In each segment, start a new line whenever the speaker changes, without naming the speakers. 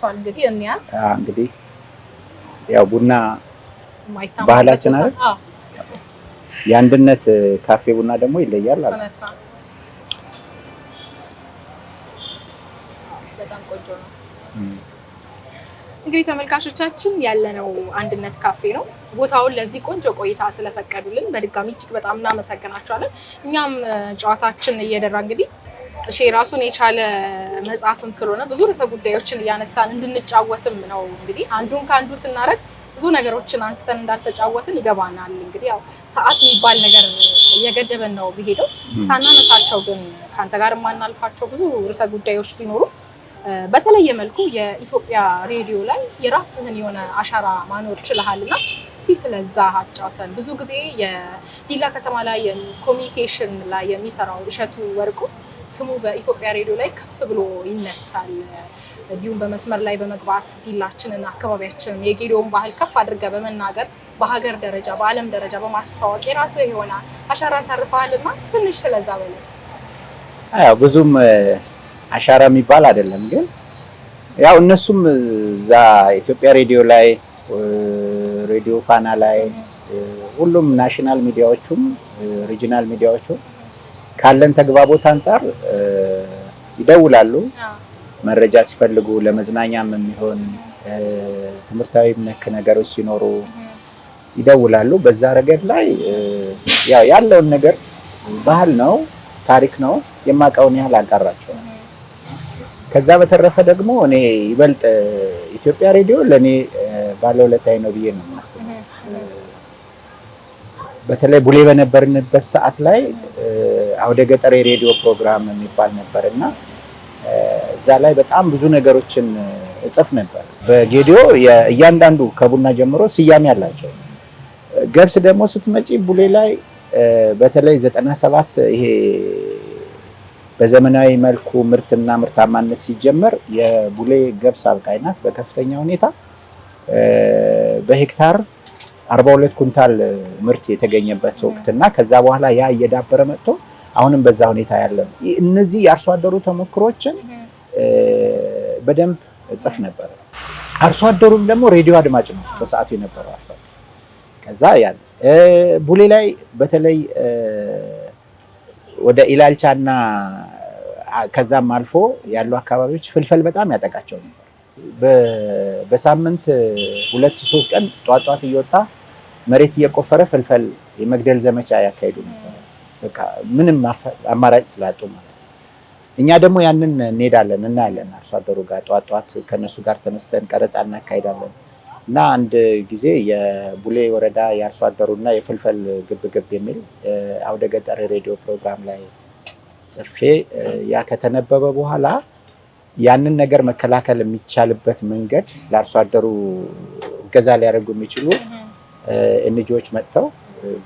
ደርሷል እንግዲህ እንያዝ
እንግዲህ ያው ቡና ባህላችን አይደል? የአንድነት ካፌ ቡና ደግሞ ይለያል አለ።
በጣም ቆንጆ ነው። እንግዲህ ተመልካቾቻችን ያለነው አንድነት ካፌ ነው። ቦታውን ለዚህ ቆንጆ ቆይታ ስለፈቀዱልን በድጋሚ እጅግ በጣም እናመሰግናቸዋለን። እኛም ጨዋታችን እየደራ እንግዲህ እሺ ራሱን የቻለ መጽሐፍም ስለሆነ ብዙ ርዕሰ ጉዳዮችን እያነሳን እንድንጫወትም ነው። እንግዲህ አንዱን ከአንዱ ስናረግ ብዙ ነገሮችን አንስተን እንዳልተጫወትን ይገባናል። እንግዲህ ያው ሰዓት የሚባል ነገር እየገደበን ነው ቢሄደው ሳናነሳቸው ግን ካንተ ጋር የማናልፋቸው ብዙ ርዕሰ ጉዳዮች ቢኖሩ በተለየ መልኩ የኢትዮጵያ ሬዲዮ ላይ የራስህን የሆነ አሻራ ማኖር ችለሃልና እስቲ ስለዛ አጫውተን። ብዙ ጊዜ የዲላ ከተማ ላይ ኮሚኒኬሽን ላይ የሚሰራው እሸቱ ወርቁ ስሙ በኢትዮጵያ ሬዲዮ ላይ ከፍ ብሎ ይነሳል። እንዲሁም በመስመር ላይ በመግባት ዲላችንን አካባቢያችንን የጌዲዮን ባህል ከፍ አድርገህ በመናገር በሀገር ደረጃ በዓለም ደረጃ በማስተዋወቅ የራስህ የሆነ አሻራ አሳርፈሃልና ትንሽ ስለዛ በላይ።
አዎ ብዙም አሻራ የሚባል አይደለም፣ ግን ያው እነሱም እዛ ኢትዮጵያ ሬዲዮ ላይ ሬዲዮ ፋና ላይ ሁሉም ናሽናል ሚዲያዎቹም ሪጂናል ሚዲያዎቹ ካለን ተግባቦት አንፃር ይደውላሉ። መረጃ ሲፈልጉ ለመዝናኛም የሚሆን ትምህርታዊ ነክ ነገሮች ሲኖሩ ይደውላሉ። በዛ ረገድ ላይ ያው ያለውን ነገር ባህል ነው፣ ታሪክ ነው፣ የማውቀውን ያህል አጋራቸው። ከዛ በተረፈ ደግሞ እኔ ይበልጥ ኢትዮጵያ ሬዲዮ ለኔ ባለውለታዬ ነው ብዬ ነው የማስበው። በተለይ ቡሌ በነበርንበት ሰዓት ላይ አውደ ገጠር የሬዲዮ ፕሮግራም የሚባል ነበርና እዛ ላይ በጣም ብዙ ነገሮችን እጽፍ ነበር። በጌዲዮ እያንዳንዱ ከቡና ጀምሮ ስያሜ አላቸው። ገብስ ደግሞ ስትመጪ ቡሌ ላይ በተለይ 97 ይሄ በዘመናዊ መልኩ ምርትና ምርታማነት ሲጀመር የቡሌ ገብስ አብቃይ ናት። በከፍተኛ ሁኔታ በሄክታር 42 ኩንታል ምርት የተገኘበት ወቅትና ከዛ በኋላ ያ እየዳበረ መጥቶ አሁንም በዛ ሁኔታ ያለ ነው። እነዚህ የአርሶ አደሩ ተሞክሮችን በደንብ እጽፍ ነበር። አርሶ አደሩም ደግሞ ሬዲዮ አድማጭ ነው በሰዓቱ የነበረው አርሶ አደሩ። ከዛ ያለ ቡሌ ላይ በተለይ ወደ ኢላልቻና ከዛም አልፎ ያሉ አካባቢዎች ፍልፈል በጣም ያጠቃቸው ነበር። በሳምንት 2-3 ቀን ጧት እየወጣ መሬት እየቆፈረ ፍልፈል የመግደል ዘመቻ ያካሂዱ ነበር። በቃ ምንም አማራጭ ስላጡ ማለት ነው። እኛ ደግሞ ያንን እንሄዳለን እናያለን። አርሶ አደሩ ጋር ጧት ከነሱ ጋር ተነስተን ቀረጻ እናካሂዳለን። እና አንድ ጊዜ የቡሌ ወረዳ የአርሶ አደሩና የፍልፈል ግብግብ የሚል አውደ ገጠር ሬዲዮ ፕሮግራም ላይ ጽፌ ያ ከተነበበ በኋላ ያንን ነገር መከላከል የሚቻልበት መንገድ ለአርሶ አደሩ እገዛ ሊያደርጉ የሚችሉ ኤንጂኦዎች መጥተው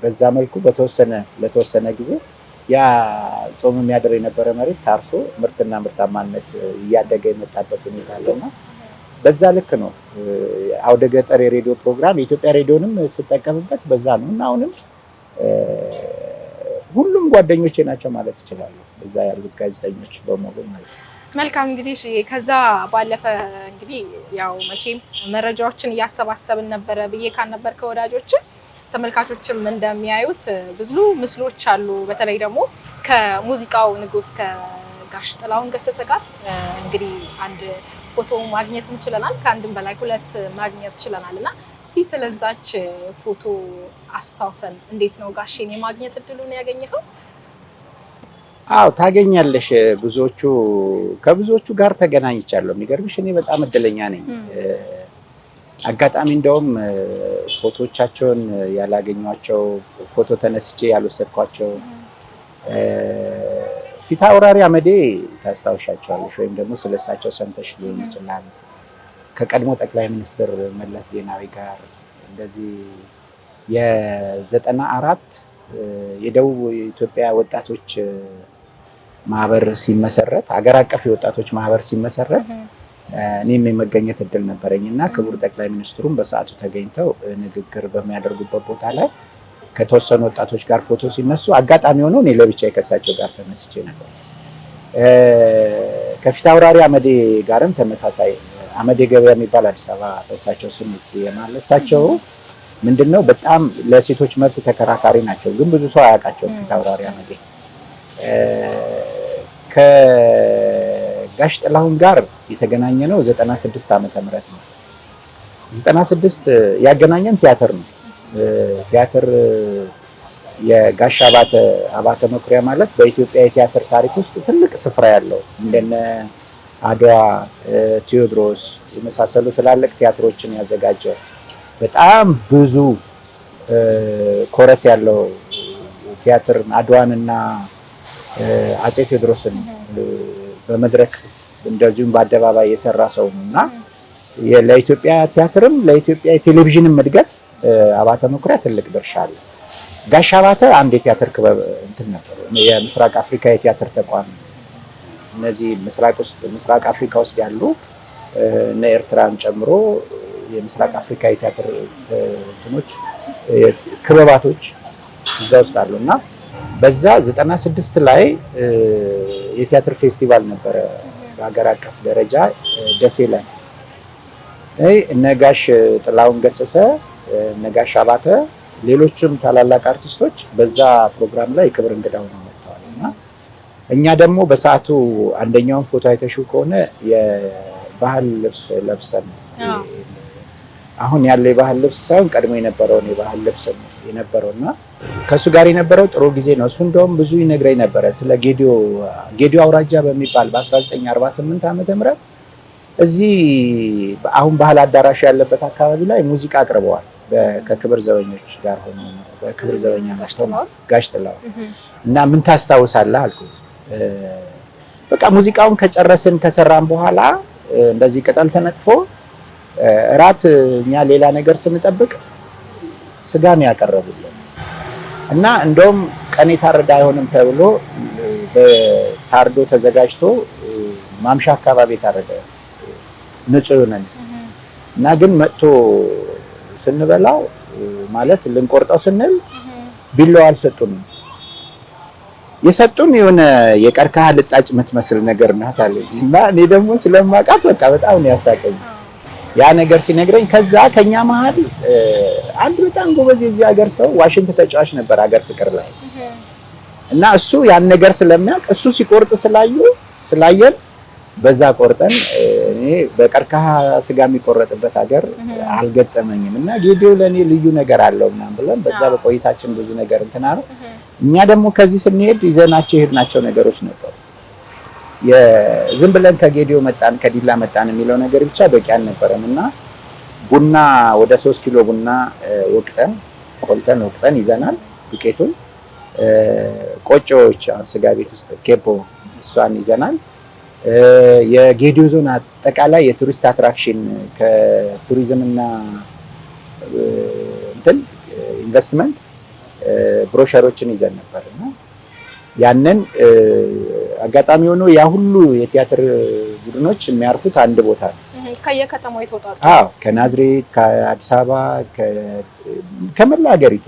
በዛ መልኩ ለተወሰነ ጊዜ ያ ጾም የሚያደር የነበረ መሬት ታርሶ ምርትና ምርታማነት እያደገ የመጣበት ሁኔታ አለና በዛ ልክ ነው አውደ ገጠር የሬዲዮ ፕሮግራም የኢትዮጵያ ሬዲዮንም ስጠቀምበት በዛ ነው። እና አሁንም ሁሉም ጓደኞቼ ናቸው ማለት ይችላሉ እዛ ያሉት ጋዜጠኞች በሙሉ ማለት ነው።
መልካም እንግዲህ ከዛ ባለፈ እንግዲህ ያው መቼም መረጃዎችን እያሰባሰብን ነበረ ብዬ ካነበር ከወዳጆች ተመልካቾችም እንደሚያዩት ብዙ ምስሎች አሉ። በተለይ ደግሞ ከሙዚቃው ንጉስ ከጋሽ ጥላሁን ገሰሰ ጋር እንግዲህ አንድ ፎቶ ማግኘት እንችላለን። ከአንድም በላይ 2 ማግኘት ይችላልና እስቲ ስለዛች ፎቶ አስታውሰን። እንዴት ነው ጋሼን የማግኘት እድሉን ያገኘኸው?
አዎ ታገኛለሽ። ከብዙዎቹ ጋር ተገናኝቻለሁ። የሚገርምሽ እኔ በጣም እድለኛ ነኝ። አጋጣሚ እንደውም ፎቶቻቸውን ያላገኟቸው ፎቶ ተነስቼ ያልወሰድኳቸው ፊት አውራሪ አመዴ ታስታውሻቸዋለሽ ወይም ደግሞ ስለሳቸው ሰምተሽ ሊሆን ይችላል። ከቀድሞ ጠቅላይ ሚኒስትር መለስ ዜናዊ ጋር እንደዚህ የ94 የደቡብ ኢትዮጵያ ወጣቶች ማህበር ሲመሰረት ሀገር አቀፍ የወጣቶች ማህበር ሲመሰረት እኔም የመገኘት እድል ነበረኝና ክቡር ጠቅላይ ሚኒስትሩም በሰዓቱ ተገኝተው ንግግር በሚያደርጉበት ቦታ ላይ ከተወሰኑ ወጣቶች ጋር ፎቶ ሲነሱ አጋጣሚ ሆኖ እኔ ለብቻ ከሳቸው ጋር ተነስቼ ነበር። ከፊት አውራሪ አመዴ ጋርም ተመሳሳይ አመዴ ገበያ የሚባል አዲስ አበባ በእሳቸው ስም የተሰየማል። እሳቸው ምንድነው በጣም ለሴቶች መብት ተከራካሪ ናቸው፣ ግን ብዙ ሰው አያውቃቸውም። ፊት አውራሪ አመዴ ከጋሽ ጥላሁን ጋር የተገናኘ ነው 96 ዓመተ ምህረት ነው። 96 ያገናኘን ቲያትር ነው። ቲያትር የጋሽ አባተ መኩሪያ ማለት በኢትዮጵያ የቲያትር ታሪክ ውስጥ ትልቅ ስፍራ ያለው እንደነ አድዋ፣ ቴዎድሮስ የመሳሰሉ ትላልቅ ቲያትሮችን ያዘጋጀ በጣም ብዙ ኮረስ ያለው ቲያትር አድዋንና አፄ ቴዎድሮስን በመድረክ እንደዚሁም በአደባባይ የሰራ ሰው ነውና ለኢትዮጵያ ቲያትርም ለኢትዮጵያ የቴሌቪዥንም እድገት አባተ መኩሪያ ትልቅ ድርሻ አለ። ጋሽ አባተ አንድ የቲያትር ክበብ እንትን ነበር፣ የምስራቅ አፍሪካ የቲያትር ተቋም። እነዚህ ምስራቅ አፍሪካ ውስጥ ያሉ እነ ኤርትራን ጨምሮ የምስራቅ አፍሪካ የቲያትር እንትኖች ክበባቶች እዛ ውስጥ አሉና በዛ 96 ላይ የቲያትር ፌስቲቫል ነበረ በሀገር አቀፍ ደረጃ ደሴ ላይ። እነ ጋሽ ጥላሁን ገሰሰ፣ እነ ጋሽ አባተ፣ ሌሎችም ታላላቅ አርቲስቶች በዛ ፕሮግራም ላይ የክብር እንግዳ ሆነው መጥተዋል እና እኛ ደግሞ በሰዓቱ አንደኛውን ፎቶ አይተሽው ከሆነ የባህል ልብስ ለብሰን አሁን ያለው የባህል ልብስ ሳይሆን ቀድሞ የነበረውን የባህል ልብስ የነበረውና ከሱ ጋር የነበረው ጥሩ ጊዜ ነው። እሱ እንደውም ብዙ ይነግረኝ ነበረ ስለ ጌዲዮ አውራጃ በሚባል በ1948 ዓመተ ምህረት እዚህ አሁን ባህል አዳራሽ ያለበት አካባቢ ላይ ሙዚቃ አቅርበዋል ከክብር ዘበኞች ጋር ሆኖ በክብር ዘበኛ ጋሽ ጥላሁን እና ምን ታስታውሳለህ አልኩት። በቃ ሙዚቃውን ከሰራን በኋላ እንደዚህ ቅጠል ተነጥፎ እራት እኛ ሌላ ነገር ስንጠብቅ ስጋ ነው ያቀረቡልን እና እንደውም ቀን የታረደ አይሆንም ተብሎ በታርዶ ተዘጋጅቶ ማምሻ አካባቢ የታረደ ንጹህ ነን እና ግን መጥቶ ስንበላው ማለት ልንቆርጠው ስንል ቢላዋ አልሰጡንም። የሰጡን የሆነ የቀርከሃ ልጣጭ የምትመስል ነገር ናት አለኝ እና እኔ ደግሞ ስለማውቃት በቃ በጣም ነው ያሳቀኝ ያ ነገር ሲነግረኝ። ከዛ ከኛ መሀል አንድ በጣም ጎበዝ የዚህ ሀገር ሰው ዋሽንት ተጫዋች ነበር ሀገር ፍቅር ላይ እና እሱ ያን ነገር ስለሚያውቅ እሱ ሲቆርጥ ስላየን በዛ ቆርጠን እኔ በቀርከሃ ስጋ የሚቆረጥበት ሀገር አልገጠመኝም እና ጌዲዮ ለኔ ልዩ ነገር አለው ምናምን ብለን በዛ በቆይታችን ብዙ ነገር እንትና ነው። እኛ ደግሞ ከዚህ ስንሄድ ይዘናቸው የሄድናቸው ነገሮች ነበሩ። ዝም ብለን ከጌዲዮ መጣን ከዲላ መጣን የሚለው ነገር ብቻ በቂ አልነበረም እና ቡና ወደ 3 ኪሎ ቡና ቆልተን ይዘናል። ዱቄቱን ቆጮዎች ስጋ ቤት ውስጥ ኬፖ እሷን ይዘናል። የጌዲዮ ዞን አጠቃላይ የቱሪስት አትራክሽን ከቱሪዝምና ኢንቨስትመንት ብሮሸሮችን ይዘን ነበርና ያንን አጋጣሚ ሆኖ ያ ሁሉ የቲያትር ቡድኖች የሚያርፉት አንድ ቦታ ነው።
ከየከተማው የተወጣጡ
ከናዝሬት፣ ከአዲስ አበባ፣ ከመላ ሀገሪቱ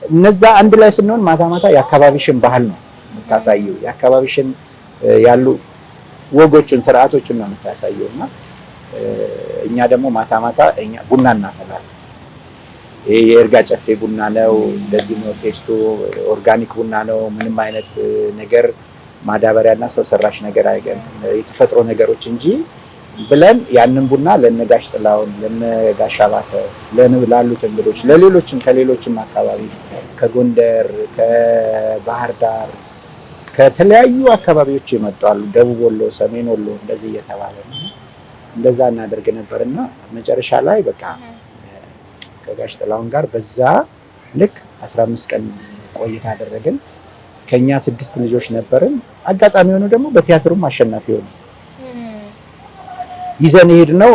እነዛ አንድ ላይ ስንሆን ማታ ማታ የአካባቢሽን ባህል ነው የምታሳየው፣ የአካባቢሽን ያሉ ወጎችን ስርዓቶችን ነው የምታሳየው እና እኛ ደግሞ ማታ ማታ ቡና እናፈላለን። ይሄ የእርጋ ጨፌ ቡና ነው፣ እንደዚህ ነው ቴስቱ፣ ኦርጋኒክ ቡና ነው። ምንም አይነት ነገር ማዳበሪያና ሰው ሰራሽ ነገር አይገርም የተፈጥሮ ነገሮች እንጂ ብለን ያንን ቡና ለነጋሽ ጥላሁን ለነጋሽ አባተ ላሉት እንግዶች ለሌሎችም ከሌሎችም አካባቢ ከጎንደር ከባህር ዳር ከተለያዩ አካባቢዎች ይመጣሉ። ደቡብ ወሎ፣ ሰሜን ወሎ እንደዚህ እየተባለ ነው እንደዛ እናደርግ ነበርና መጨረሻ ላይ በቃ ከጋሽ ጥላሁን ጋር በዛ ልክ 15 ቀን ቆይታ አደረግን። ከኛ 6 ልጆች ነበርን። አጋጣሚ ሆኖ ደግሞ በቲያትሩም አሸናፊ ሆነ። ይዘን ሄድነው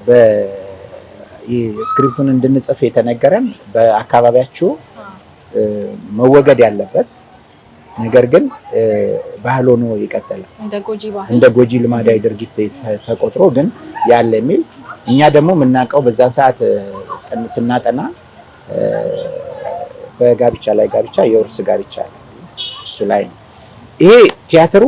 በስክሪፕቱን እንድንጽፍ የተነገረን በአካባቢያቸው መወገድ ያለበት ነገር ግን ባህል ሆኖ ይቀጥላል እንደ ጎጂ ልማዳዊ ድርጊት ተቆጥሮ ግን ያለ የሚል እኛ ደግሞ የምናውቀው በዛን ሰዓት ስናጠና በጋብቻ ላይ ጋብቻ የውርስ ጋብቻ እሱ ላይ ነው። ይሄ ቲያትሩ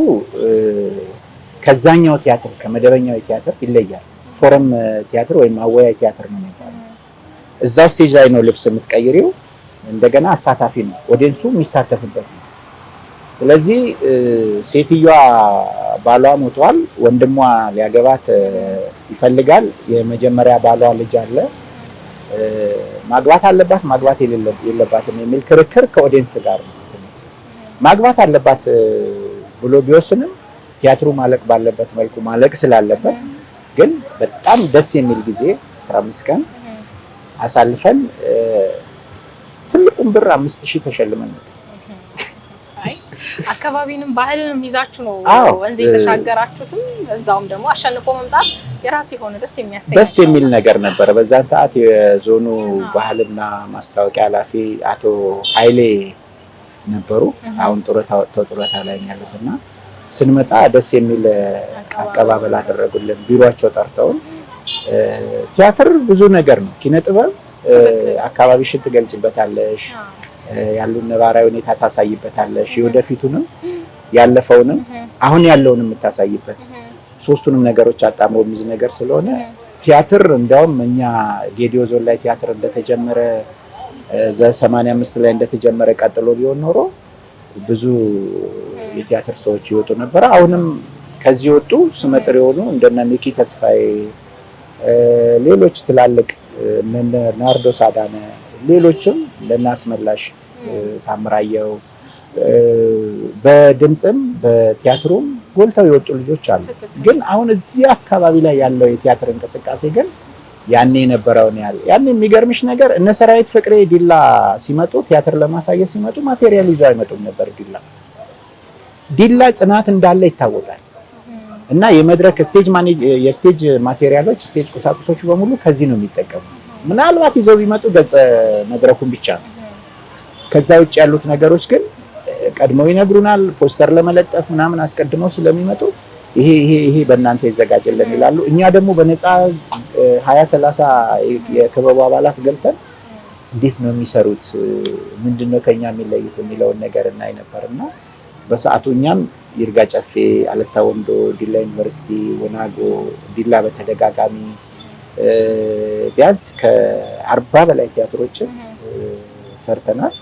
ከዛኛው ቲያትር ከመደበኛው ቲያትር ይለያል። ፎረም ቲያትር ወይም አወያይ ቲያትር ነው የሚባለው። እዛው ስቴጅ ላይ ነው ልብስ የምትቀይሪው። እንደገና አሳታፊ ነው፣ ኦዲየንሱ የሚሳተፍበት ነው። ስለዚህ ሴትዮዋ ባሏ ሞቷል፣ ወንድሟ ሊያገባት ይፈልጋል። የመጀመሪያ ባሏ ልጅ አለ፣ ማግባት አለባት ማግባት የለባትም የሚል ክርክር ከኦዲየንስ ጋር ነው። ማግባት አለባት ብሎ ቢወስንም ቲያትሩ ማለቅ ባለበት መልኩ ማለቅ ስላለበት ግን በጣም ደስ የሚል ጊዜ 15 ቀን አሳልፈን ትልቁን ብር 5000 ተሸልመን ነው።
አካባቢንም ባህልንም ይዛችሁ ነው ወንዝ የተሻገራችሁትም፣ እዛውም ደግሞ አሸንፎ መምጣት የራስ የሆነ ደስ የሚል ነገር ነበር። በዛን ሰዓት የዞኑ ባህልና ማስታወቂያ ኃላፊ አቶ ኃይሌ ነበሩ። አሁን ጡረታ ላይ ያሉትና ስንመጣ ደስ የሚል አቀባበል አደረጉልን። ቢሮአቸው ጠርተውን ቲያትር ብዙ ነገር ነው፣ ኪነ ጥበብ አካባቢሽን ትገልጽበታለሽ፣ ያሉን ነባራዊ ሁኔታ ታሳይበታለሽ፣ የወደፊቱንም ያለፈውንም አሁን ያለውንም የምታሳይበት ሶስቱንም ነገሮች አጣምሮ የሚይዝ ነገር ስለሆነ ቲያትር እንደውም እኛ ጌዲዮ ዞን ላይ ቲያትር እንደተጀመረ ዘ85 ላይ እንደተጀመረ ቀጥሎ ቢሆን ኖሮ ብዙ የቲያትር ሰዎች ይወጡ ነበር። አሁንም ከዚህ ወጡ ስመጥር የሆኑ እንደነ ሚኪ ተስፋዬ፣ ሌሎች ትላልቅ እነ ናርዶስ አዳነ፣ ሌሎችም እንደነ አስመላሽ ታምራየው በድምጽም በቲያትሩም ጎልተው የወጡ ልጆች አሉ። ግን አሁን እዚህ አካባቢ ላይ ያለው የቲያትር እንቅስቃሴ ግን ያኔ የነበረውን ያኔ የሚገርምሽ ነገር እነ ሰራዊት ፍቅሬ ዲላ ሲመጡ ቲያትር ለማሳየት ሲመጡ ማቴሪያል ይዘው አይመጡም ነበር። ዲላ ጽናት እንዳለ ይታወቃል። እና የመድረክ የስቴጅ ማቴሪያሎች ስቴጅ ቁሳቁሶቹ በሙሉ ከዚህ ነው የሚጠቀሙ። ምናልባት ይዘው ቢመጡ ገጸ መድረኩን ብቻ ነው። ከዛ ውጭ ያሉት ነገሮች ግን ቀድመው ይነግሩናል። ፖስተር ለመለጠፍ ምናምን አስቀድመው ስለሚመጡ ይሄ በእናንተ ይዘጋጀልን ይላሉ። እኛ ደግሞ በነፃ 20-30 የክበቡ አባላት ገብተን እንዴት ነው የሚሰሩት፣ ምንድነው ከኛ የሚለዩት የሚለውን ነገር እናይ ነበርና በሰዓቱ እኛም ይርጋ ጨፌ፣ አለታ ወንዶ፣ ዲላ ዩኒቨርሲቲ፣ ወናጎ፣ ዲላ በተደጋጋሚ ቢያንስ ከ40 በላይ ቲያትሮችን ሰርተናል።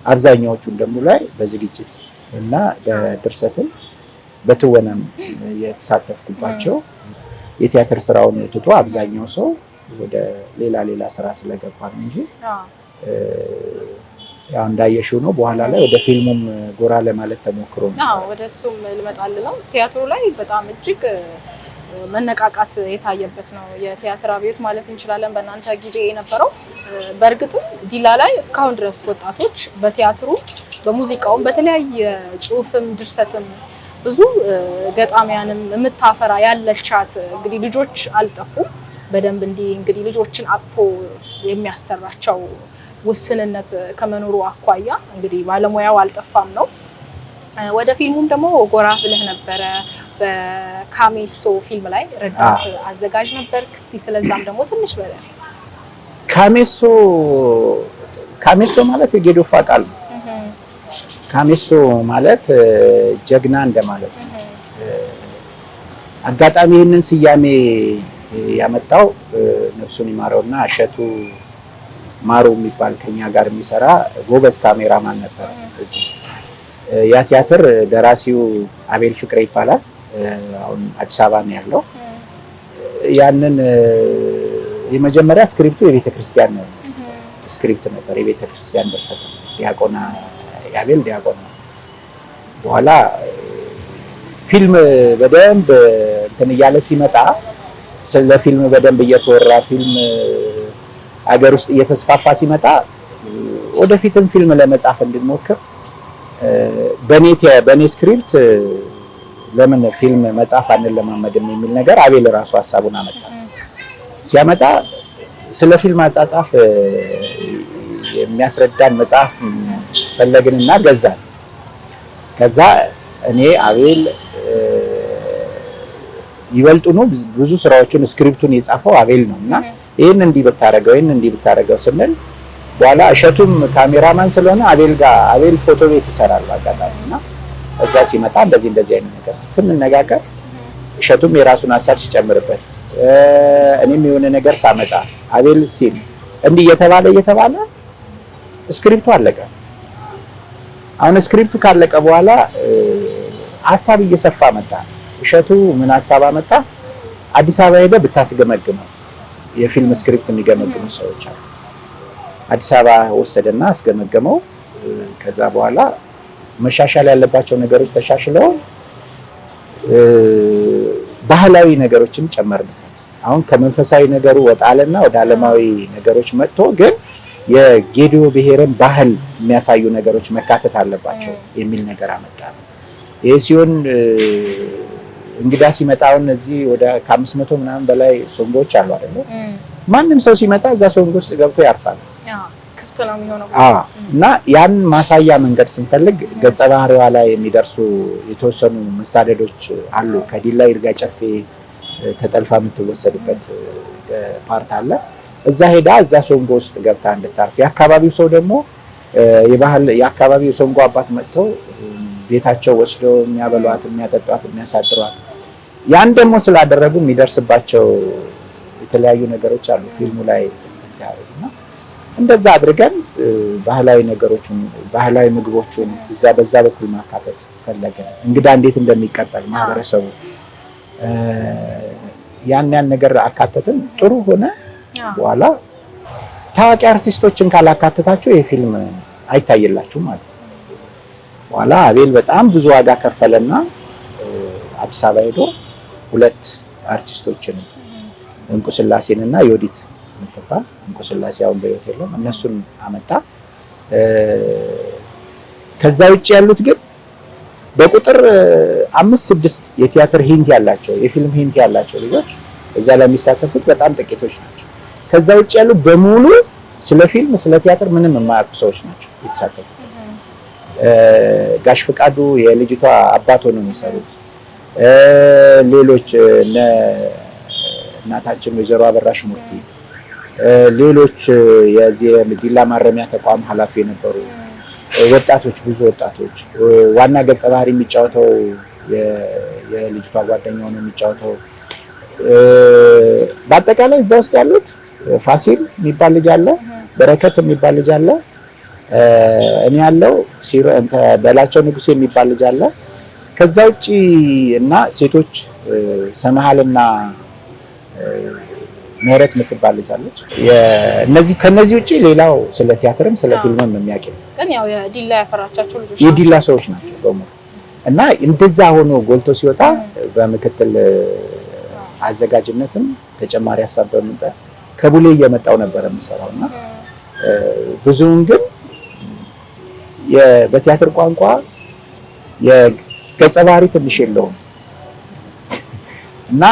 አብዛኛዎቹን ደግሞ ላይ በዝግጅት እና በድርሰትም በትወናም የተሳተፍኩባቸው የቲያትር ስራውን ትቶ አብዛኛው ሰው ወደ ሌላ ስራ ስለገባ ነው እንጂ ያው እንዳየሽው ነው። በኋላ ላይ ወደ ፊልሙም ጎራ ለማለት ተሞክሮ ነው። ወደ እሱም ልመጣል ነው። ቲያትሩ ላይ በጣም እጅግ መነቃቃት የታየበት ነው። የቲያትር አብዮት ማለት እንችላለን በእናንተ ጊዜ የነበረው። በእርግጥም ዲላ ላይ እስካሁን ድረስ ወጣቶች በቲያትሩ በሙዚቃውም በተለያየ ጽሁፍም ድርሰትም ብዙ ገጣሚያንም የምታፈራ ያለሻት እንግዲህ ልጆች አልጠፉም። በደንብ እንግዲህ ልጆችን አቅፎ የሚያሰራቸው ውስንነት ከመኖሩ አኳያ እንግዲህ ባለሙያው አልጠፋም ነው። ወደ ፊልሙም ደግሞ ጎራ ብለህ ነበረ። በካሜሶ ፊልም ላይ ረዳት አዘጋጅ ነበር። እስቲ ስለዛም ደግሞ ትንሽ በለ። ካሜሶ ማለት የጌዶፋ ቃል ነው። ካሜሶ ማለት ጀግና እንደማለት ነው። አጋጣሚ ይህንን ስያሜ ያመጣው ነፍሱን ይማረውና እሸቱ ማሩ የሚባል ከኛ ጋር የሚሰራ ጎበዝ ካሜራማን ነበር። ያ ቲያትር ደራሲው አቤል ፍቅሬ ይባላል። አሁን አዲስ አበባ ነው ያለው። ያንን የመጀመሪያ ስክሪፕቱ የቤተክርስቲያን ስክሪፕት ነበር። የቤተክርስቲያን ድርሰት ዲያቆና ያቤል ዲያቆና። በኋላ ፊልም በደንብ እንትን እያለ ሲመጣ ስለ ፊልም በደንብ እየተወራ ፊልም ሀገር ውስጥ እየተስፋፋ ሲመጣ ወደፊትም ፊልም ለመጻፍ እንድንሞክር በኔ ስክሪፕት ለምን ፊልም መጻፍ አንለማመድም የሚል ነገር አቤል ራሱ ሐሳቡን አመጣ። ሲያመጣ ስለ ፊልም አጻጻፍ የሚያስረዳን መጽሐፍ ፈለግንና ገዛን። ከዛ እኔ አቤል ይበልጡኑ ብዙ ስራዎችን ስክሪፕቱን የጻፈው አቤል ነውና ይሄን እንዲህ ብታረገው ስንል በኋላ እሸቱም ካሜራማን ስለሆነ አቤል ፎቶ ቤት ይሰራል አጋጣሚና እዛ ሲመጣ እንደዚህ አይነት ነገር ስንነጋገር
እሸቱም የራሱን ሀሳብ ሲጨምርበት እኔም የሆነ ነገር ሳመጣ አቤል ሲል እንዲህ እየተባለ ስክሪፕቱ አለቀ። አሁን ስክሪፕቱ ካለቀ በኋላ ሀሳብ እየሰፋ መጣ። እሸቱ ምን ሀሳብ አመጣ? አዲስ አበባ ሄደ ብታስገመግመው የፊልም ስክሪፕት የሚገመግሙ ሰዎች አሉ። አዲስ አበባ ወሰደና አስገመገመው። ከዛ በኋላ መሻሻል ያለባቸው ነገሮች ተሻሽለው ባህላዊ ነገሮችን ጨመርንበት። አሁን ከመንፈሳዊ ነገሩ ወጣ አለና ወደ ዓለማዊ ነገሮች መጥቶ ግን የጌዲዮ ብሔርን ባህል የሚያሳዩ ነገሮች መካተት አለባቸው የሚል ነገር አመጣ። ይሄ ሲሆን እንግዳ ሲመጣውን እዚህ ወደ ከ500 ምናምን በላይ ሶንጎች አሉ አይደል? ማንም ሰው ሲመጣ እዛ ሶንጎ ውስጥ ገብቶ ያርፋል።
ክፍት ነው የሚሆነው።
እና ያን ማሳያ መንገድ ስንፈልግ ገጸ ባህሪዋ ላይ የሚደርሱ የተወሰኑ መሳደዶች አሉ። ከዲላ ይርጋ ጨፌ ተጠልፋ የምትወሰድበት ፓርት አለ። እዛ ሄዳ እዛ ሶንጎ ውስጥ ገብታ እንድታርፍ የአካባቢው ሰው ደግሞ የአካባቢው ሶንጎ አባት መጥተው ቤታቸው ወስደው የሚያበሏት፣ የሚያጠጧት፣ የሚያሳድሯት ያን ደግሞ ስላደረጉ የሚደርስባቸው የተለያዩ ነገሮች አሉ ፊልሙ ላይ ያደርጉና እንደዛ አድርገን ባህላዊ ነገሮችን ባህላዊ ምግቦችን በዛ በኩል ማካተት ፈለገን። እንግዳ እንዴት እንደሚቀበል ማህበረሰቡ ያን ነገር አካተትን። ጥሩ ሆነ። በኋላ ታዋቂ አርቲስቶችን ካላካተታችሁ የፊልም አይታይላችሁም ማለት ነው። በኋላ አቤል በጣም ብዙ ዋጋ ከፈለና አዲስ አበባ ሄዶ 2 አርቲስቶችን እንቁ ስላሴንና ዮዲት የምትባል እንቁ ስላሴ አሁን በህይወት የለም፣ እነሱን አመጣ። ከዛ ውጭ ያሉት ግን በቁጥር 5-6 የቲያትር ሂንት ያላቸው የፊልም ሂንት ያላቸው ልጆች እዛ ላይ የሚሳተፉት በጣም ጥቂቶች ናቸው። ከዛ ውጭ ያሉት በሙሉ ስለ ፊልም ስለ ቲያትር ምንም የማያውቁ ሰዎች ናቸው የተሳተፉት። ጋሽ ፍቃዱ የልጅቷ አባት ሆነው የሚሰሩት፣ ሌሎች እናታችን ወይዘሮ አበራሽ ሙርቲ፣ ሌሎች የዚህ ዲላ ማረሚያ ተቋም ኃላፊ የነበሩ ወጣቶች፣ ብዙ ወጣቶች፣ ዋና ገጸ ባህሪ የሚጫወተው የልጅቷ ጓደኛ ሆኖ የሚጫወተው፣ በአጠቃላይ እዛ ውስጥ ያሉት ፋሲል የሚባል ልጅ አለ፣ በረከት የሚባል ልጅ አለ፣ እኔ ያለው በላቸው ንጉሴ የሚባል ልጅ አለ። ከዛ ውጪ እና ሴቶች ሰመሃልና ምህረት የምትባል ልጅ አለች። ከነዚህ ውጪ ሌላው ስለ ቲያትርም ስለ ፊልምም የሚያውቅ
ግን ያው የዲላ ያፈራቻቸው ልጆች
የዲላ ሰዎች ናቸው በሙሉ። እና እንደዛ ሆኖ ጎልቶ ሲወጣ በምክትል አዘጋጅነትም ተጨማሪ ሀሳብ በመምጣት ከቡሌ እየመጣው ነበር የምሰራውና ብዙውን ግን በቲያትር ቋንቋ የገጸ ባህሪ ትንሽ የለውም እና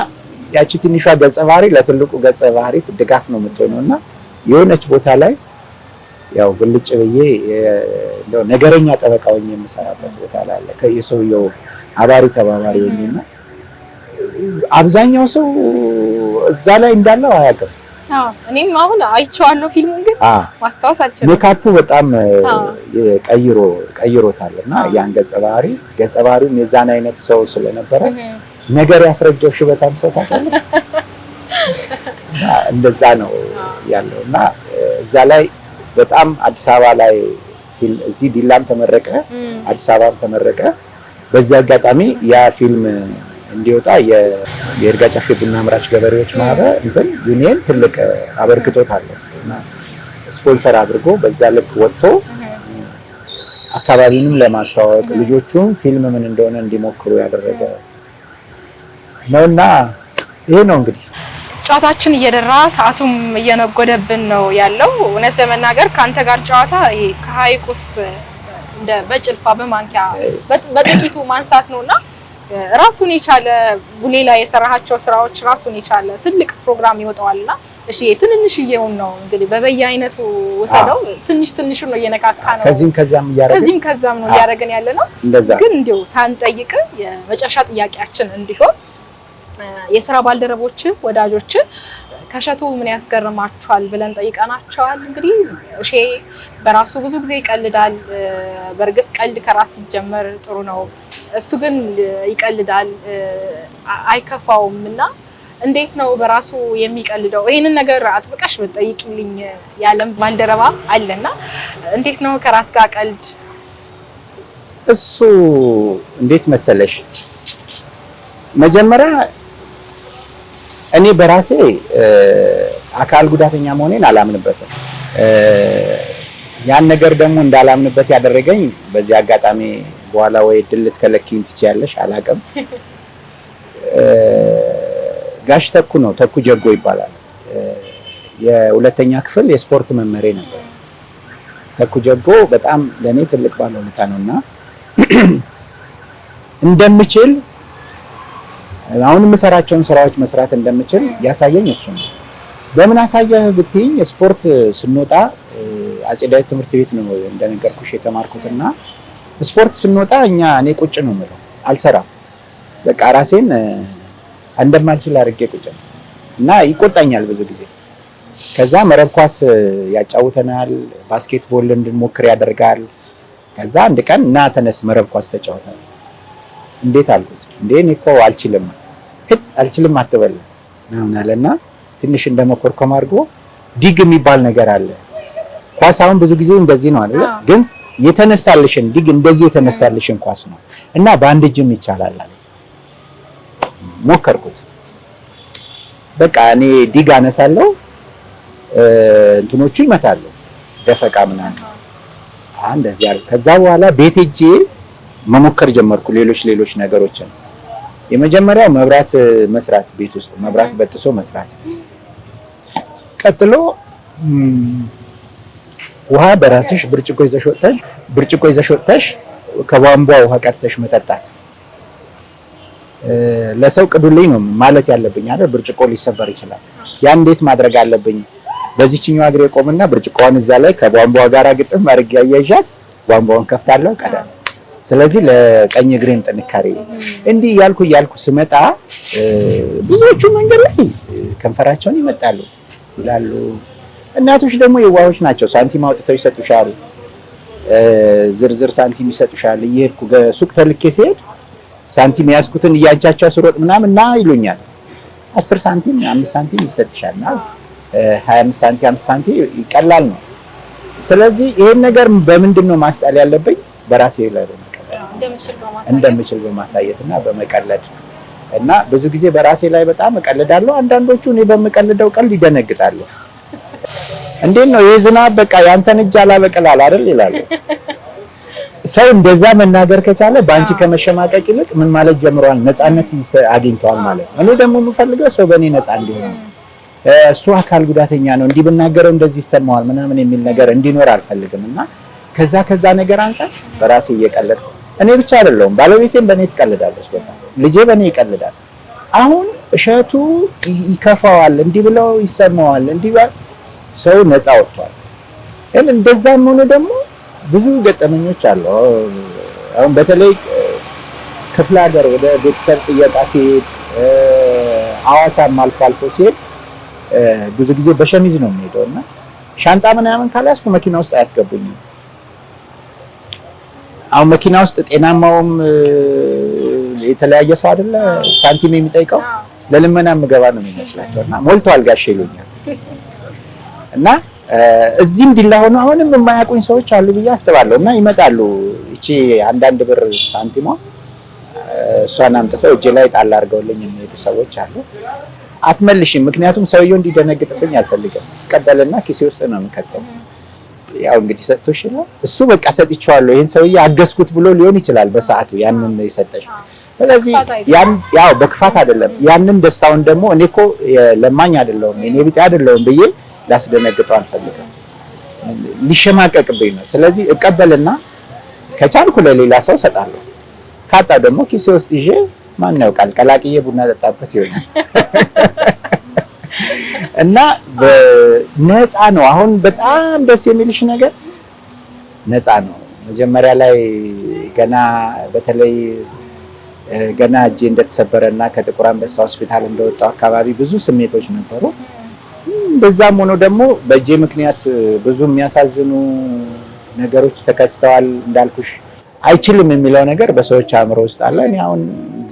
ያቺ ትንሿ ገጸ ባህሪ ለትልቁ ገጸ ባህሪ ድጋፍ ነው የምትሆነውና የሆነች ቦታ ላይ ያው ግልጭ ብዬ እንደው ነገረኛ ጠበቃ ሆኜ የምሰራበት ቦታ ላይ አለ። ከየሰውየው አባሪ ተባባሪ ሆኜና አብዛኛው ሰው እዛ ላይ እንዳለው አያውቅም።
እኔም አሁን አይቼዋለሁ ፊልሙን ግን ማስታወስ አልችልም።
ሜካፑ በጣም ቀይሮታል እና ያን ገጸ ባህሪውም የዛን አይነት ሰው ስለነበረ ነገር ያስረጀው ሽበታም ሰው ታውቃለህ። እንደዛ ነው ያለው እና እዛ ላይ በጣም አዲስ አበባ ላይ እዚህ ዲላም ተመረቀ፣ አዲስ አበባም ተመረቀ። በዚህ አጋጣሚ ያ ፊልም እንዲወጣ የይርጋ ጨፌ ቡና አምራች ገበሬዎች ማህበር ዩኒየን ትልቅ አበርክቶት አለው እና ስፖንሰር አድርጎ በዛ ልክ ወጥቶ አካባቢንም ለማስተዋወቅ ልጆቹም ፊልም ምን እንደሆነ እንዲሞክሩ ያደረገ ነውና ይሄ ነው እንግዲህ
ጨዋታችን እየደራ ሰዓቱም እየነጎደብን ነው ያለው። እውነት ለመናገር ከአንተ ጋር ጨዋታ ይሄ ከሀይቅ ውስጥ እንደ በጭልፋ በማንኪያ በጥቂቱ ማንሳት ነውና ራሱን የቻለ ቡሌ ላይ የሰራሃቸው ስራዎች ራሱን የቻለ ትልቅ ፕሮግራም ይወጣዋልና እሺ ትንንሽዬውን ነው እንግዲህ በበየአይነቱ ወሰደው ትንሽ ነው እየነካካ ነው
ከዚህም
ከዛም ነው እያደረገን ያለ ነው። ግን እንዲሁ ሳንጠይቅ የመጨረሻ ጥያቄያችን እንዲሆን የስራ ባልደረቦች ወዳጆች ከእሸቱ ምን ያስገርማቸዋል ብለን ጠይቀናቸዋል። እንግዲህ እሺ በራሱ ብዙ ጊዜ ይቀልዳል። በእርግጥ ቀልድ ከራስ ሲጀመር ጥሩ ነው። እሱ ግን ይቀልዳል። አይከፋውም እና እንዴት ነው በራሱ የሚቀልደው? ይሄንን ነገር አጥብቀሽ ብትጠይቂልኝ ያለም ባልደረባ አለና እንዴት ነው ከራስ ጋር ቀልድ?
እሱ እንዴት መሰለሽ መጀመሪያ እኔ በራሴ አካል ጉዳተኛ መሆኔን አላምንበትም። ያን ነገር ደግሞ እንዳላምንበት ያደረገኝ በዚህ አጋጣሚ በኋላ ወይ እድል ልትከለኪኝ ትችያለሽ አላውቅም። ጋሽ ተኩ ነው፣ ተኩ ጀጎ ይባላል። የሁለተኛ ክፍል የስፖርት መመሬ ነበር። ተኩ ጀጎ በጣም ለኔ ትልቅ ባለውለታ ነውና እንደምችል አሁን የምሰራቸውን ስራዎች መስራት እንደምችል ያሳየኝ እሱ ነው። በምን አሳየህ ብትይኝ ስፖርት ስንወጣ አጼ ዳዊት ትምህርት ቤት ነው እንደነገርኩሽ የተማርኩትና ስፖርት ስንወጣ እኔ ቁጭ ነው የምለው፣ አልሰራም። በቃ ራሴን እንደማልችል አድርጌ ቁጭ ነው እና ይቆጣኛል ብዙ ጊዜ። ከዛ መረብ ኳስ ያጫውተናል፣ ባስኬትቦል እንድንሞክር ያደርጋል። ከዛ አንድ ቀን እና ተነስ መረብ ኳስ ተጫወታል። እንዴት አልኩት። እንዴ እኔ እኮ አልችልም አትበል ምናምን አለና ትንሽ እንደመኮርኮም አድርጎ ዲግ የሚባል ነገር አለ። ኳስ አሁን ብዙ ጊዜ እንደዚህ ነው አይደል? ግን የተነሳልሽን ዲግ እንደዚህ የተነሳልሽን ኳስ ነው እና በአንድ እጅም ይቻላል አለ። ሞከርኩት። በቃ እኔ ዲግ አነሳለሁ፣ እንትኖቹ ይመታሉ፣ ደፈቃ ምናምን እንደዚህ አለ። ከዛ በኋላ ቤት ሄጄ መሞከር ጀመርኩ ሌሎች ነገሮችን። የመጀመሪያው መብራት መስራት፣ ቤት ውስጥ መብራት በጥሶ መስራት። ቀጥሎ ውሃ በራስሽ ብርጭቆ ይዘሽ ወጥተሽ ከቧንቧ ውሃ ቀድተሽ መጠጣት። ለሰው ቅዱልኝ ነው ማለት ያለብኝ አይደል? ብርጭቆ ሊሰበር ይችላል። ያን እንዴት ማድረግ አለብኝ? በዚህኛው እግሬ ቆምና ብርጭቆዋን እዛ ላይ ከቧንቧ ጋር ግጥም አድርጌ አያይዣት ቧንቧውን ከፍታለሁ፣ ቀዳለሁ። ስለዚህ ለቀኝ እግሬን ጥንካሬ እንዲህ እያልኩ ስመጣ ብዙዎቹ መንገድ ላይ ከንፈራቸውን ይመጣሉ ይላሉ። እናቶች ደግሞ የዋሆች ናቸው። ሳንቲም አውጥተው ይሰጡሻል፣ ዝርዝር ሳንቲም ይሰጡሻል። እየሄድኩ ሱቅ ተልኬ ሲሄድ ሳንቲም ያዝኩትን እያጃቸው ስሮጥ ምናምን ና ይሉኛል። 10 ሳንቲም 5 ሳንቲም ይሰጥሻልና 25 ሳንቲም 5 ሳንቲም ይቀላል ነው። ስለዚህ ይሄን ነገር በምንድን ነው ማስጣል ያለብኝ? በራሴ ላይ እንደምችል በማሳየት እና በመቀለድ እና ብዙ ጊዜ በራሴ ላይ በጣም እቀልዳለሁ። አንዳንዶቹ እኔ በምቀልደው ቀልድ ይደነግጣሉ። እንዴት ነው ይሄ ዝናብ በቃ ያንተን እጅ አላበቀላል አይደል ይላሉ። ሰው እንደዛ መናገር ከቻለ በአንቺ ከመሸማቀቅ ይልቅ ምን ማለት ጀምሯል? ነፃነት አግኝቷል ማለት ነው። እኔ ደግሞ የምፈልገው ሰው በእኔ ነፃ እንዲሆን፣ እሱ አካል ጉዳተኛ ነው እንዲህ ብናገረው እንደዚህ ይሰማዋል ምናምን የሚል ነገር እንዲኖር አልፈልግም እና ከዛ ነገር አንፃር በራሴ እየቀለድኩ እኔ ብቻ አይደለሁም፣ ባለቤቴም በእኔ ትቀልዳለች። በጣም ልጄ በእኔ ይቀልዳል። አሁን እሸቱ ይከፋዋል እንዲህ ብለው ይሰማዋል እንዲህ ሰው ነፃ ወጥቷል። እንደዛም ሆኖ ደግሞ ብዙ ገጠመኞች አሉ። አሁን በተለይ ክፍለ ሀገር ወደ ቤተሰብ ጥየቃ ሲሄድ ሐዋሳም አልፎ ሲሄድ ብዙ ጊዜ በሸሚዝ ነው የሚሄደው እና ሻንጣ ምናምን ካልያዝኩ መኪና ውስጥ አያስገቡኝም። አሁን መኪና ውስጥ ጤናማውም የተለያየ ሰው አይደለ ሳንቲም የሚጠይቀው ለልመና የምገባ ነው የሚመስላቸው እና ሞልቷል ጋሼ ይሉኛል እና እዚህም ዲላ ሆኖ አሁንም የማያውቁኝ ሰዎች አሉ ብዬ አስባለሁ እና ይመጣሉ። እቺ አንዳንድ ብር ሳንቲሟ እሷን አምጥተው እጄ ላይ ጣል አድርገውልኝ የሚሄዱ ሰዎች አሉ። አትመልሽም፣ ምክንያቱም ሰውየው እንዲደነግጥብኝ አልፈልግም። ቀበልና ኪሴ ውስጥ ነው የምከተው። ያው እንግዲህ ሰጥቶሽ ነው እሱ በቃ ሰጥቼዋለሁ፣ ይሄን ሰውዬ አገዝኩት ብሎ ሊሆን ይችላል በሰዓቱ ያንን የሰጠሽ። ስለዚህ ያው በክፋት አይደለም። ያንን ደስታውን ደግሞ እኔ እኮ ለማኝ አይደለሁም እኔ ቢጤ አይደለሁም ብዬ ላስደነግጠው አልፈልግም፣ ሊሸማቀቅብኝ ነው። ስለዚህ እቀበልና ከቻልኩ ለሌላ ሰው ሰጣለሁ፣ ካጣ ደግሞ ኪሴ ውስጥ ይዤ ማን ያውቃል ቀላቅዬ ቡና ጠጣበት ይሆናል እና ነፃ ነው። አሁን በጣም ደስ የሚልሽ ነገር ነፃ ነው። መጀመሪያ ላይ ገና እጄ እንደተሰበረና ከጥቁር አንበሳ ሆስፒታል እንደወጣው አካባቢ ብዙ ስሜቶች ነበሩ። በዛም ሆኖ ደግሞ በእጄ ምክንያት ብዙ የሚያሳዝኑ ነገሮች ተከስተዋል። እንዳልኩሽ አይችልም የሚለው ነገር በሰዎች አእምሮ ውስጥ አለ። እኔ አሁን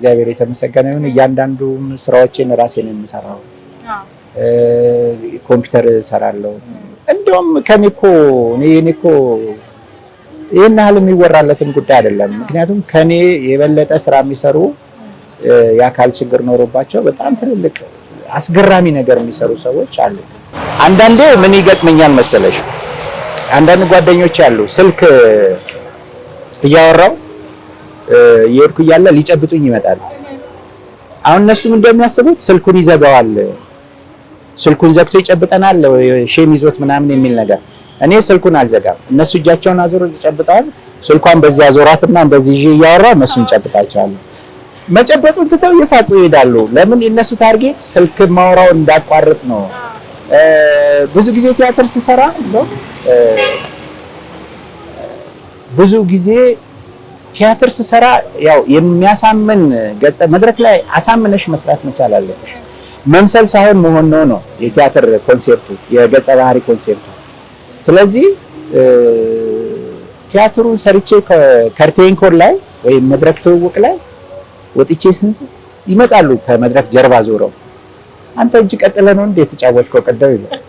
እግዚአብሔር የተመሰገነ ይሁን። እያንዳንዱ ስራዎችን ራሴ ነው የምሰራው። ኮምፒውተር እሰራለሁ። እንደውም ከኔ እኮ ይሄን ያህል የሚወራለትን ጉዳይ አይደለም። ምክንያቱም ከኔ የበለጠ ስራ የሚሰሩ የአካል ችግር ኖሮባቸው በጣም ትልልቅ አስገራሚ ነገር የሚሰሩ ሰዎች አሉ። አንዳንዴ ምን ይገጥመኛል መሰለሽ፣ አንዳንድ ጓደኞች አሉ ስልክ እያወራው የሄድኩ እያለ ሊጨብጡኝ ይመጣሉ። አሁን እነሱም እንደሚያስቡት ስልኩን ይዘጋዋል፣ ስልኩን ዘግቶ ይጨብጠናል፣ ሼም ይዞት ምናምን የሚል ነገር። እኔ ስልኩን አልዘጋም። እነሱ እጃቸውን አዞሮ ይጨብጣሉ። ስልኳን በዚህ አዞራትና እንደዚህ ይዤ እያወራሁ እነሱን ጨብጣቸዋለሁ። መጨበጡን ትተው እየሳቁ ይሄዳሉ። ለምን? የነሱ ታርጌት ስልክ ማውራውን እንዳቋርጥ ነው። ብዙ ጊዜ ቲያትር ስሰራ ያው የሚያሳምን ገጸ መድረክ ላይ አሳምነሽ መስራት መቻል አለብሽ። መምሰል ሳይሆን መሆን ነው የቲያትር ኮንሴፕቱ፣ የገጸ ባህሪ ኮንሴፕቱ። ስለዚህ ቲያትሩን ሰርቼ ከርቴን ኮል ላይ ወይም መድረክ ትውውቅ ላይ ወጥቼ ስንት ይመጣሉ ከመድረክ ጀርባ ዞረው አንተ እጅ ቀጥለ ነው እንዴ የተጫወትከው ቀደው ይላል።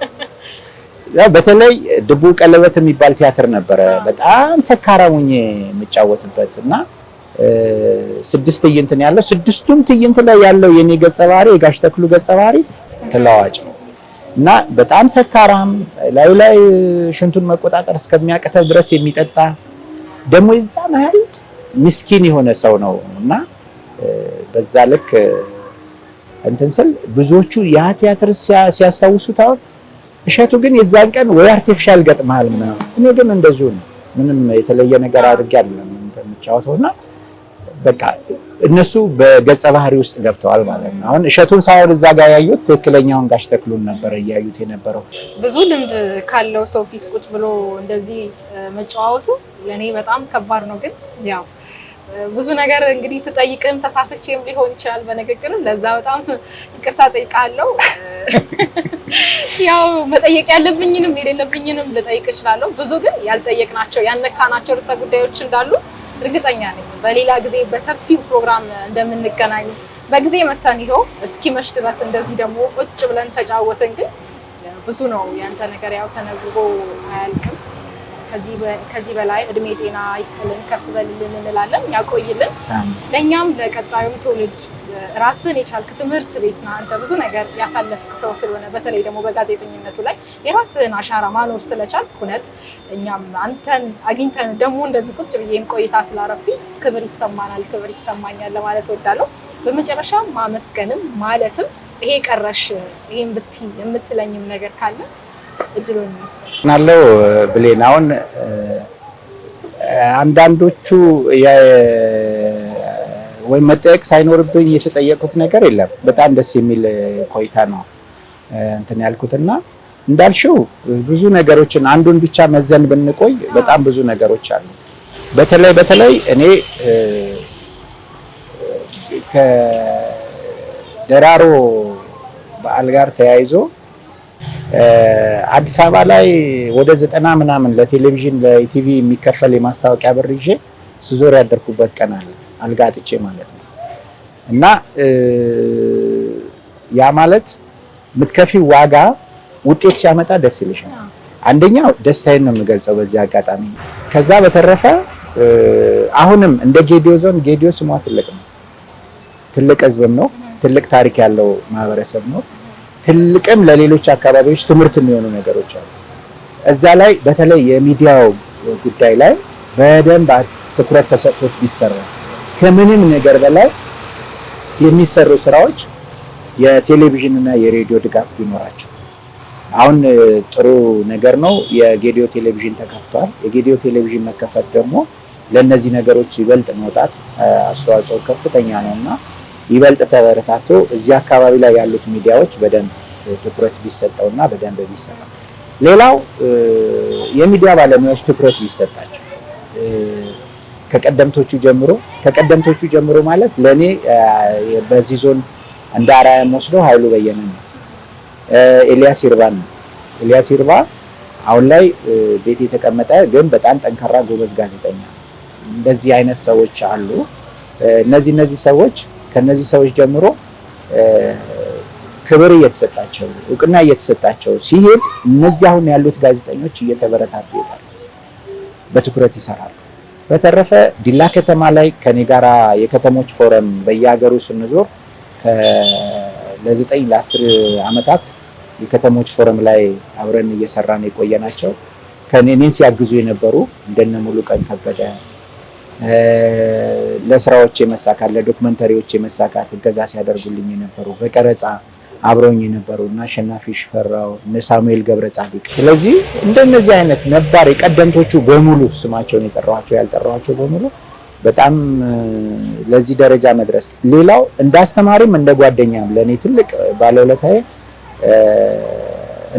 ያው በተለይ ድቡ ቀለበት የሚባል ቲያትር ነበረ በጣም ሰካራሙኝ የምጫወትበት እና 6 ትዕይንት ነው ያለው። 6ቱም ትዕይንት ላይ ያለው የኔ ገጸ ባህሪ የጋሽ ተክሉ ገጸ ባህሪ ተለዋጭ ነው እና በጣም ሰካራም ላይ ሽንቱን መቆጣጠር እስከሚያቅተው ድረስ የሚጠጣ ደግሞ የዛ መሀል ምስኪን የሆነ ሰው ነው እና በዛ ልክ እንትን ስል ብዙዎቹ ያ ቲያትር ሲያስታውሱት አሁን እሸቱ ግን የዛን ቀን ወይ አርቲፊሻል ገጥመሃል ምናምን፣ እኔ ግን እንደዚሁ ነው። ምንም የተለየ ነገር አድርጌ አይደለም የምጫወተውና በቃ እነሱ በገጸ ባህሪ ውስጥ ገብተዋል ማለት ነው። አሁን እሸቱን ሳይሆን እዛ ጋር ያዩት ትክክለኛውን ጋሽ ተክሉን ነበር እያዩት የነበረው።
ብዙ ልምድ ካለው ሰው ፊት ቁጭ ብሎ እንደዚህ መጫወቱ ለኔ በጣም ከባድ ነው። ግን ያው ብዙ ነገር እንግዲህ ስጠይቅም ተሳስቼም ሊሆን ይችላል በንግግርም፣ ለዛ በጣም ይቅርታ ጠይቃለሁ። ያው መጠየቅ ያለብኝንም የሌለብኝንም ልጠይቅ እችላለሁ። ብዙ ግን ያልጠየቅናቸው ያነካናቸው ርዕሰ ጉዳዮች እንዳሉ እርግጠኛ ነኝ። በሌላ ጊዜ በሰፊው ፕሮግራም እንደምንገናኝ በጊዜ መተን ይኸው እስኪመሽ ድረስ እንደዚህ ደግሞ ቁጭ ብለን ተጫወትን። ግን ብዙ ነው ያንተ ነገር፣ ያው ተነግሮ አያልቅም። ከዚህ በላይ እድሜ ጤና ይስጥልን፣ ከፍ በልልን እንላለን፣ ያቆይልን። ለእኛም ለቀጣዩም ትውልድ ራስን የቻልክ ትምህርት ቤት ነህ አንተ። ብዙ ነገር ያሳለፍክ ሰው ስለሆነ በተለይ ደግሞ በጋዜጠኝነቱ ላይ የራስህን አሻራ ማኖር ስለቻልክ እውነት እኛም አንተን አግኝተን ደግሞ እንደዚህ ቁጭ ብዬም ቆይታ ስላረኩኝ ክብር ይሰማናል፣ ክብር ይሰማኛል ለማለት እወዳለሁ። በመጨረሻ ማመስገንም ማለትም ይሄ ቀረሽ ይሄን ብትይ የምትለኝም ነገር ካለ እድሉን
ናለው ብሌን። አሁን አንዳንዶቹ ወይ መጠየቅ ሳይኖርብኝ የተጠየቁት ነገር የለም። በጣም ደስ የሚል ቆይታ ነው እንትን ያልኩትና እንዳልሽው ብዙ ነገሮችን አንዱን ብቻ መዘን ብንቆይ በጣም ብዙ ነገሮች አሉ። በተለይ እኔ ከደራሮ በዓል ጋር ተያይዞ አዲስ አበባ ላይ ወደ 90 ምናምን ለቴሌቪዥን ለኢቲቪ የሚከፈል የማስታወቂያ ብር ይዤ ስዞር ያደርኩበት ቀን አለ፣ አልጋ አጥቼ ማለት ነው። እና ያ ማለት የምትከፊው ዋጋ ውጤት ሲያመጣ ደስ ይልሻል። አንደኛው ደስታዬን ነው የምገልጸው በዚህ አጋጣሚ። ከዛ በተረፈ አሁንም እንደ ጌዲዮ ዞን፣ ጌዲዮ ስሟ ትልቅ ነው፣ ትልቅ ህዝብም ነው፣ ትልቅ ታሪክ ያለው ማህበረሰብ ነው። ትልቅም ለሌሎች አካባቢዎች ትምህርት የሚሆኑ ነገሮች አሉ። እዛ ላይ በተለይ የሚዲያው ጉዳይ ላይ በደንብ ትኩረት ተሰጥቶት ቢሰራ፣ ከምንም ነገር በላይ የሚሰሩ ስራዎች የቴሌቪዥን እና የሬዲዮ ድጋፍ ቢኖራቸው። አሁን ጥሩ ነገር ነው። የጌዲዮ ቴሌቪዥን ተከፍቷል። የጌዲዮ ቴሌቪዥን መከፈት ደግሞ ለእነዚህ ነገሮች ይበልጥ መውጣት አስተዋጽኦ ከፍተኛ ነውና ይበልጥ ተበረታቶ እዚህ አካባቢ ላይ ያሉት ሚዲያዎች በደንብ ትኩረት ቢሰጠውና በደንብ ቢሰራ። ሌላው የሚዲያ ባለሙያዎች ትኩረት ቢሰጣቸው ከቀደምቶቹ ጀምሮ ማለት ለኔ በዚህ ዞን እንደ አርአያ የምወስደው ኃይሉ በየነ ነው፣ ኤልያስ ይርባን ነው። ኤልያስ ይርባ አሁን ላይ ቤት የተቀመጠ ግን በጣም ጠንካራ ጎበዝ ጋዜጠኛ። እንደዚህ አይነት ሰዎች አሉ። እነዚህ ሰዎች ከነዚህ ሰዎች ጀምሮ ክብር እየተሰጣቸው እውቅና እየተሰጣቸው ሲሄድ እነዚህ አሁን ያሉት ጋዜጠኞች እየተበረታቱ ይሄዳሉ፣ በትኩረት ይሰራሉ። በተረፈ ዲላ ከተማ ላይ ከኔ ጋራ የከተሞች ፎረም በየሀገሩ ስንዞር ለ9 ለ10 ዓመታት የከተሞች ፎረም ላይ አብረን እየሰራን የቆየናቸው ከኔን ሲያግዙ የነበሩ እንደነ ሙሉቀን ከበደ ለስራዎች የመሳካት ለዶክመንተሪዎች የመሳካት እገዛ ሲያደርጉልኝ የነበሩ በቀረጻ አብረውኝ የነበሩ እና አሸናፊ ሽፈራው እነ ሳሙኤል ገብረጻዲቅ። ስለዚህ እንደነዚህ አይነት ነባር የቀደምቶቹ በሙሉ ስማቸውን የጠራኋቸው ያልጠራኋቸው በሙሉ በጣም ለዚህ ደረጃ መድረስ ሌላው እንደ አስተማሪም እንደ ጓደኛም ለኔ ትልቅ ባለውለታዬ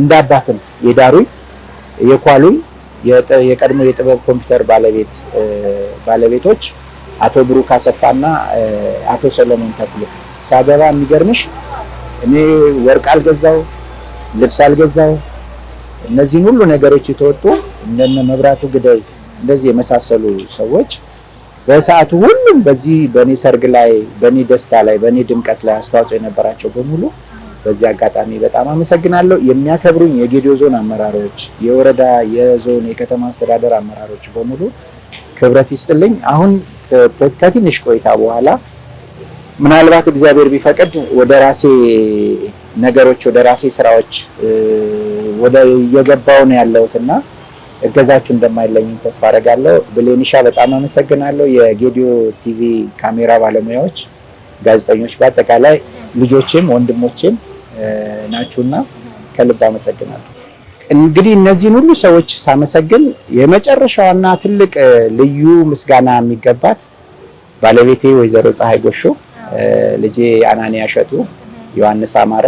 እንደ አባትም የዳሩኝ የኳሉኝ የቀድሞ የጥበብ ኮምፒውተር ባለቤቶች አቶ ብሩክ አሰፋና አቶ ሰለሞን ተክሎ ሳገባ የሚገርምሽ እኔ ወርቅ አልገዛው ልብስ አልገዛው እነዚህን ሁሉ ነገሮች የተወጡ እንደነ መብራቱ ግደይ እንደዚህ የመሳሰሉ ሰዎች በሰዓቱ ሁሉም በዚህ በኔ ሰርግ ላይ በኔ ደስታ ላይ በኔ ድምቀት ላይ አስተዋጽኦ የነበራቸው በሙሉ በዚህ አጋጣሚ በጣም አመሰግናለሁ። የሚያከብሩኝ የጌዲዮ ዞን አመራሮች፣ የወረዳ የዞን የከተማ አስተዳደር አመራሮች በሙሉ ክብረት ይስጥልኝ። አሁን ከትንሽ ቆይታ በኋላ ምናልባት እግዚአብሔር ቢፈቅድ ወደ ራሴ ነገሮች ወደ ራሴ ስራዎች ወደ እየገባው ነው ያለሁትና እገዛችሁ እንደማይለኝ ተስፋ አደርጋለሁ። ብሌኒሻ በጣም አመሰግናለሁ። የጌዲዮ ቲቪ ካሜራ ባለሙያዎች፣ ጋዜጠኞች፣ በአጠቃላይ ልጆቼም ወንድሞቼም ናችሁና ከልብ አመሰግናለሁ። እንግዲህ እነዚህን ሁሉ ሰዎች ሳመሰግን የመጨረሻውና ትልቅ ልዩ ምስጋና የሚገባት ባለቤቴ ወይዘሮ ፀሐይ ጎሾ፣ ልጄ አናንያ ሸቱ፣ ዮሐንስ አማረ፣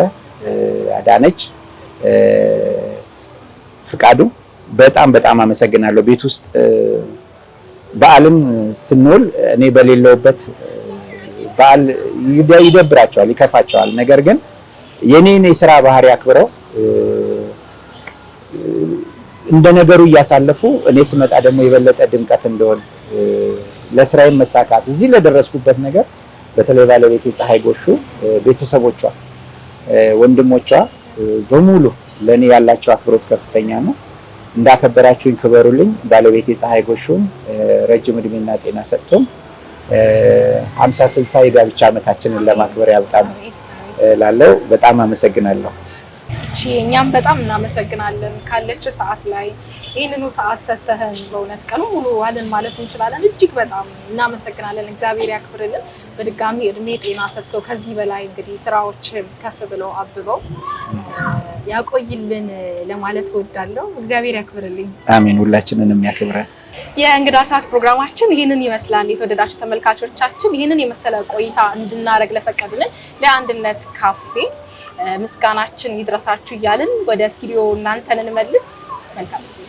አዳነች ፍቃዱ በጣም በጣም አመሰግናለሁ። ቤት ውስጥ በዓልን ስንውል እኔ በሌለውበት በዓል ይደብራቸዋል፣ ይከፋቸዋል። ነገር ግን የኔን የስራ ባህሪ አክብረው እንደ ነገሩ እያሳለፉ እኔ ስመጣ ደግሞ የበለጠ ድምቀት እንደሆነ ለስራዬም መሳካት እዚህ ለደረስኩበት ነገር በተለይ ባለቤቴ ፀሐይ ጎሹ፣ ቤተሰቦቿ፣ ወንድሞቿ በሙሉ ለኔ ያላቸው አክብሮት ከፍተኛ ነው። እንዳከበራችሁኝ ክበሩልኝ። ባለቤቴ ፀሐይ ጎሹን ረጅም እድሜና ጤና ሰጥቶን 50-60 የጋብቻ ዓመታችንን ለማክበር ያብቃን ላለው በጣም አመሰግናለሁ።
እሺ እኛም በጣም እናመሰግናለን። ካለች ሰዓት ላይ ይህንኑ ሰዓት ሰተህን በእውነት ቀኑ ሙሉ ዋልን ማለት እንችላለን። እጅግ በጣም እናመሰግናለን። እግዚአብሔር ያክብርልን። በድጋሚ እድሜ ጤና ሰጥተው ከዚህ በላይ እንግዲህ ስራዎች ከፍ ብለው አብበው ያቆይልን ለማለት እወዳለሁ። እግዚአብሔር ያክብርልኝ።
አሜን። ሁላችንንም ያክብረን።
የእንግዳ ሰዓት ፕሮግራማችን ይህንን ይመስላል። የተወደዳችሁ ተመልካቾቻችን ይህንን የመሰለ ቆይታ እንድናደርግ ለፈቀዱልን ለአንድነት ካፌ ምስጋናችን ይድረሳችሁ እያልን ወደ ስቱዲዮ እናንተን እንመልስ። መልካም ጊዜ